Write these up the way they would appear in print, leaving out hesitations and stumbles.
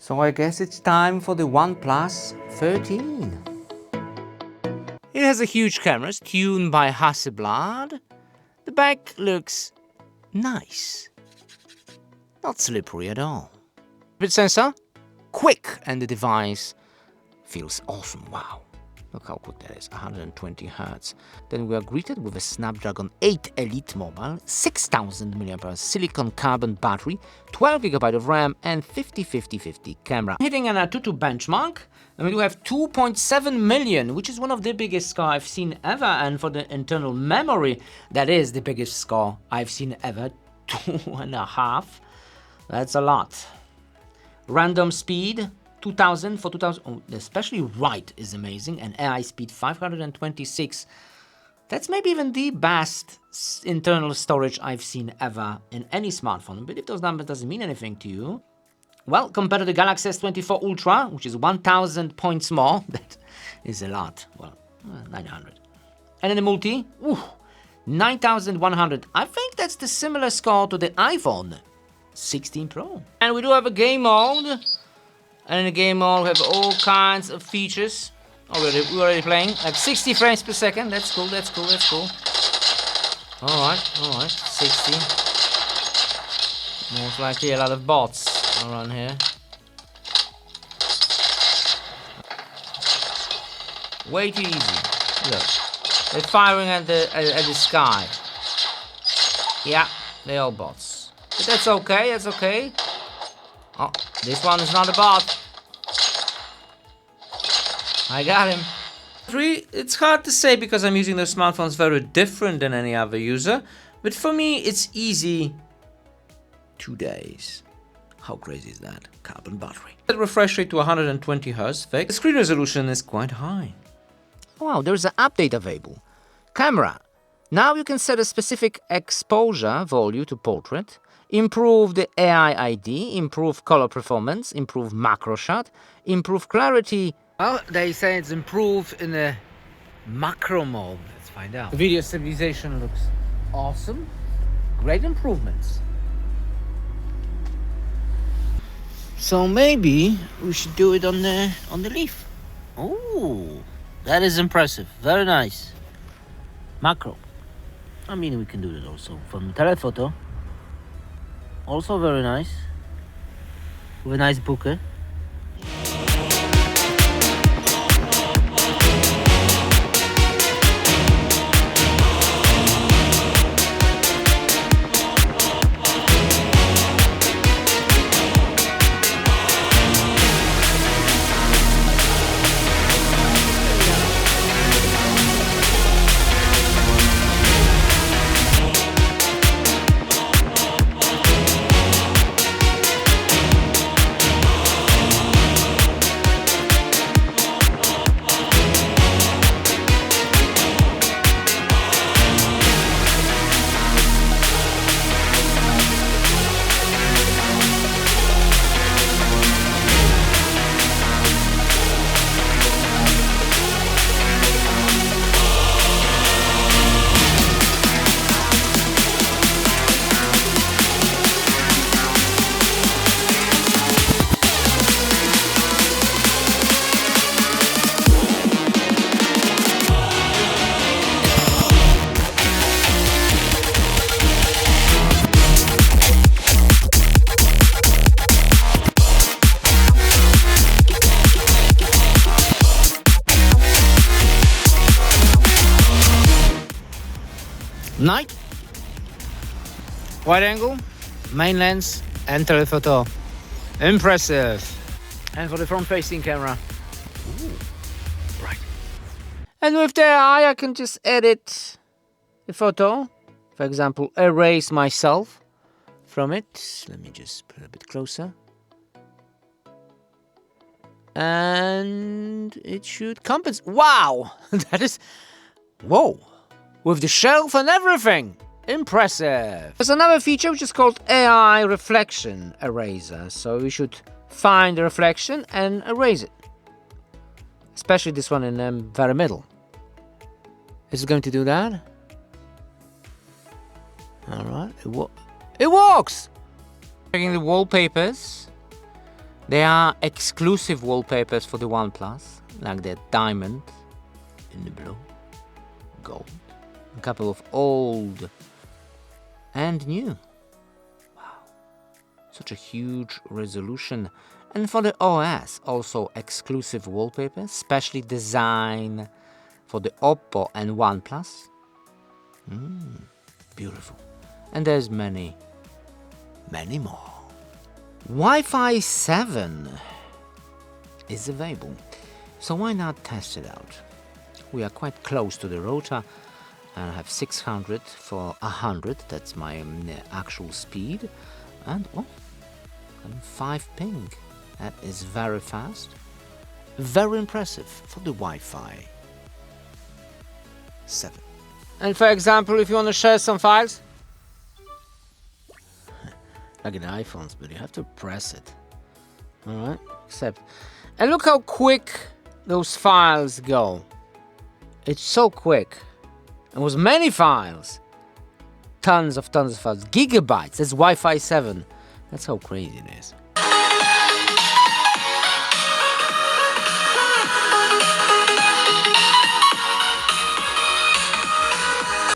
So I guess it's time for the OnePlus 13. It has a huge camera, tuned by Hasselblad. The back looks nice. Not slippery at all. Bit sensor, quick, and the device feels awesome. Wow. Look how quick that is, 120 Hz. Then we are greeted with a Snapdragon 8 Elite Mobile, 6000 mAh silicon carbon battery, 12 GB of RAM, and 50-50-50 camera. Hitting an Antutu benchmark, and we do have 2.7 million, which is one of the biggest score I've seen ever, and for the internal memory, that is the biggest score I've seen ever, 2.5. That's a lot. Random speed, 2000 for 2000, oh, especially write is amazing, and AI speed 526. That's maybe even the best internal storage I've seen ever in any smartphone. But if those numbers doesn't mean anything to you, well, compared to the Galaxy S24 Ultra, which is 1000 points more, that is a lot. Well, 900. And in the multi, 9100. I think that's the similar score to the iPhone 16 Pro. And we do have a game mode. And in the game mode, we have all kinds of features. We're already playing. Like 60 frames per second. That's cool, that's cool, that's cool. Alright. 60. Most likely a lot of bots around here. Way too easy. Look. They're firing at the sky. Yeah, they're all bots. But that's okay, that's okay. Oh, this one is not a bot. I got him. It's hard to say because I'm using those smartphones very different than any other user. But for me, it's easy. 2 days. How crazy is that? Carbon battery. The refresh rate to 120 Hz. The screen resolution is quite high. Wow, there's an update available. Camera. Now you can set a specific exposure value to portrait. Improve the AI ID, improve color performance, improve macro shot, improve clarity. Well, they say it's improved in the macro mode. Let's find out. The video stabilization looks awesome. Great improvements. So maybe we should do it on the Leaf. Oh, that is impressive. Very nice. Macro. I mean, we can do that also from telephoto. Also very nice, with a nice bokeh. Night, wide angle, main lens, and telephoto. Impressive. And for the front-facing camera, bright. And with the AI, I can just edit the photo. For example, erase myself from it. Let me just put it a bit closer. And it should compensate. Wow, that is, whoa. With the shelf and everything. Impressive. There's another feature which is called AI Reflection Eraser. So we should find the reflection and erase it. Especially this one in the very middle. Is it going to do that? Alright, it works! Checking the wallpapers. There are exclusive wallpapers for the OnePlus, like the diamond in the blue, gold, a couple of old and new. Wow, such a huge resolution. And for the OS, also exclusive wallpapers, specially designed for the Oppo and OnePlus. Beautiful. And there's many more. Wi-Fi 7 is available, so why not test it out? We are quite close to the router, and I have 600 for 100, that's my actual speed, and 5 ping. That is very fast, very impressive for the Wi-Fi 7. And for example, if you want to share some files, like in iPhones, but you have to press it. Alright, and look how quick those files go. It's so quick. It was many files. Tons of files. Gigabytes. That's Wi-Fi 7. That's how crazy it is.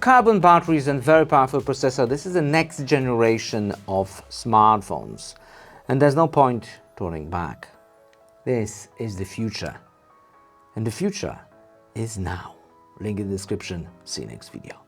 Carbon batteries and very powerful processor. This is the next generation of smartphones, and there's no point turning back. This is the future, and the future is now. Link in the description. See you next video.